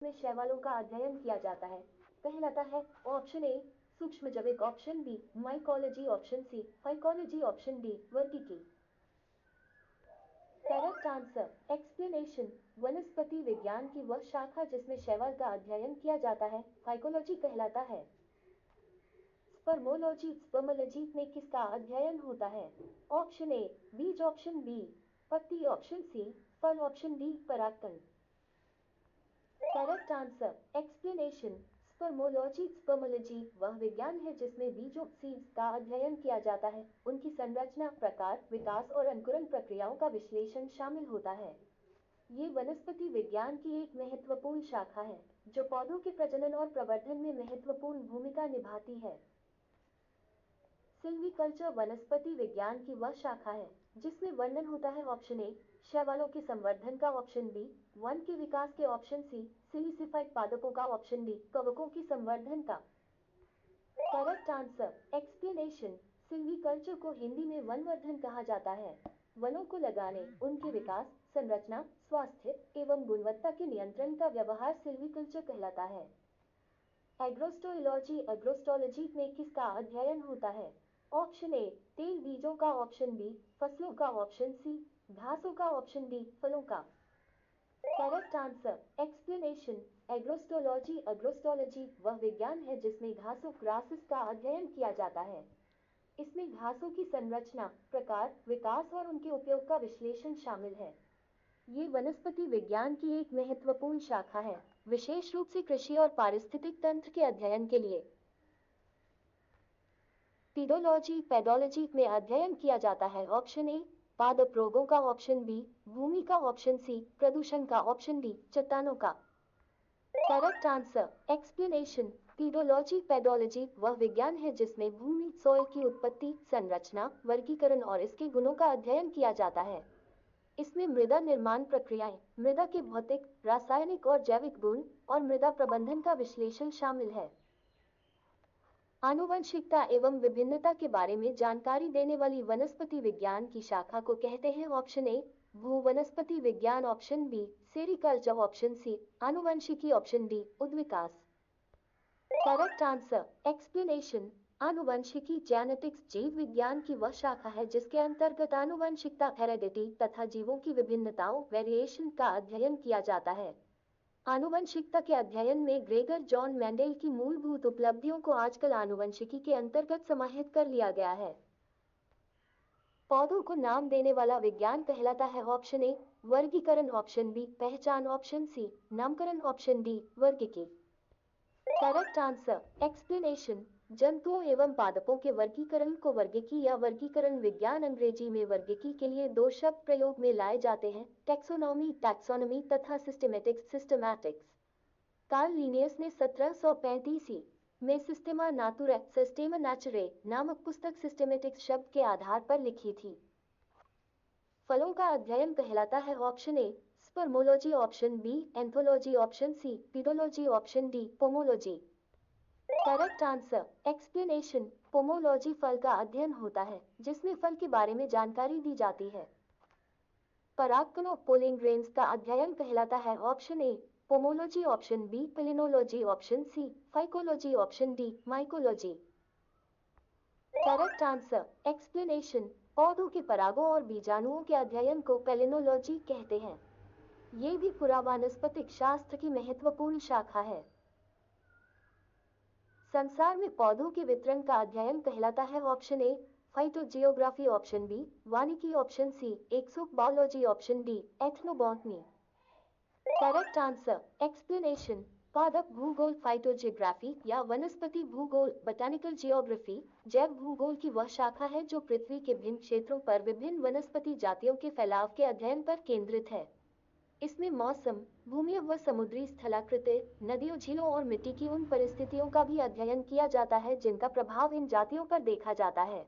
में शैवालों का अध्ययन किया जाता है कहलाता है। ऑप्शन ए सूक्ष्म जैविक, option B mycology, option C phycology, option D वर्तिकी। Correct answer explanation. वनस्पति विज्ञान की वह शाखा जिसमें शैवाल का अध्ययन किया जाता है फाइकोलॉजी कहलाता है। स्पर्मोलॉजी, स्पर्मोलॉजी में किसका अध्ययन होता है? ऑप्शन ए बीज, ऑप्शन बी पत्ती, ऑप्शन सी फल, ऑप्शन डी परागकण। Correct answer explanation. Spermology, spermology वह विज्ञान है जिसमें बीजों सीड्स का अध्ययन किया जाता है, उनकी संरचना, प्रकार, विकास और अंकुरण प्रक्रियाओं का विश्लेषण शामिल होता है। ये वनस्पति विज्ञान की एक महत्वपूर्ण शाखा है जो पौधों के प्रजनन और प्रवर्धन में महत्वपूर्ण भूमिका निभाती है। सिल्वीकल्चर वनस्पति विज्ञान की वह शाखा है जिसमें वर्णन होता है ऑप्शन ए शैवालों के संवर्धन का, ऑप्शन बी वन के विकास के, ऑप्शन सी सिलिसिफाइड पादपों का, ऑप्शन डी कवकों की संवर्धन का। Correct answer explanation. सिल्वीकल्चर को हिंदी में वनवर्धन कहा जाता है। वनों को लगाने, उनके विकास, संरचना, स्वास्थ्य एवं गुणवत्ता के नियंत्रण का व्यवहार सिल्वीकल्चर कहलाता है। एग्रोस्टोलॉजी, एग्रोस्टोलॉजी में किसका अध्ययन होता है? ऑप्शन ए तेल बीजों का, ऑप्शन बी फसलों का, ऑप्शन सी घासों का, ऑप्शन डी फलों का। Correct answer explanation. Agrostology, agrostology वह विज्ञान है जिसमें घासों ग्रासेस का अध्ययन किया जाता है। इसमें घासों की संरचना, प्रकार, विकास और उनके उपयोग का विश्लेषण शामिल है। ये वनस्पति विज्ञान की एक महत्वपूर्ण शाखा है, विशेष रूप से कृषि और पारिस्थितिक तंत्र के अध्ययन के लिए। पीडोलॉजी, पेडोलॉजी में अध्ययन किया जाता है ऑप्शन ए पादप रोगों का, ऑप्शन बी भूमि का, ऑप्शन सी प्रदूषण का, ऑप्शन डी चट्टानों का। Correct answer explanation. Pedology, pedology वह विज्ञान है जिसमें भूमि, सॉइल की उत्पत्ति, संरचना, वर्गीकरण और इसके गुणों का अध्ययन किया जाता है। इसमें मृदा निर्माण प्रक्रियाएं, मृदा के भौतिक, रासायनिक और जैविक गुण और मृदा प्रबंधन का विश्लेषण शामिल है। आनुवंशिकता एवं विभिन्नता के बारे में जानकारी देने वाली वनस्पति विज्ञान की शाखा को कहते हैं ऑप्शन ए भूवनस्पति विज्ञान, option B sericulture, option C आनुवंशिकी, ऑप्शन डी उद्विकास। Correct answer explanation. आनुवंशिकी जेनेटिक्स जीव विज्ञान की वह शाखा है जिसके अंतर्गत आनुवंशिकता, हेरेडिटी तथा जीवों की विभिन्नताओं, वेरिएशन का अध्ययन किया जाता है। आनुवंशिकता के अध्ययन में ग्रेगर जॉन मेंडेल की मूलभूत उपलब्धियों को आजकल आनुवंशिकी के अंतर्गत समाहित कर लिया गया है। पौधों को नाम देने वाला विज्ञान कहलाता है ऑप्शन ए वर्गीकरण, ऑप्शन बी पहचान, ऑप्शन सी नामकरण, ऑप्शन डी वर्गीकी। Correct answer explanation. जंतुओं एवं पादपों के वर्गीकरण को वर्गीकी या वर्गीकरण विज्ञान अंग्रेजी में वर्गीकी के लिए दो शब्द प्रयोग में लाए जाते हैं, टैक्सोनॉमी, टैक्सोनॉमी तथा सिस्टेमेटिक्स, सिस्टमैटिक्स। कार्ल लिनियस ने 1735 में सिस्टेमा नातुरे, सिस्टेमा नेचुरे नामक पुस्तक सिस्टेमेटिक्स शब्द के आधार पर लिखी थी। फलों का अध्ययन कहलाता है option A spermology, option B anthology, option C pedology, option D pomology. Correct answer explanation. Pomology फल का अध्ययन होता है जिसमें फल के बारे में जानकारी दी जाती है। परागकणों, पोलिंग ग्रेन्स का अध्ययन कहलाता है option A pomology, option B palynology, option C phycology, option D mycology. Correct answer explanation. पौधों के परागों और बीजाणुओं के अध्ययन को पेलिनोलॉजी कहते हैं। ये भी पुरावानस्पतिक शास्त्र की महत्वपूर्ण शाखा है। संसार में पौधों के वितरण का अध्ययन कहलाता है option A phytogeography, option B वानिकी, option C exobiology, option D ethnobotany. Correct answer explanation. पादप भूगोल, फाइटोजियोग्राफी या वनस्पति भूगोल, बोटैनिकल जियोग्राफी जैव भूगोल की वह शाखा है जो पृथ्वी के भिन्न क्षेत्रों पर विभिन्न वनस्पति जातियों के फैलाव के अध्ययन पर केंद्रित है। इसमें मौसम, भूमि व समुद्री स्थलाकृति, नदियों, झीलों और मिट्टी की उन परिस्थितियों का भी अध्ययन किया जाता है जिनका प्रभाव इन जातियों पर देखा जाता है।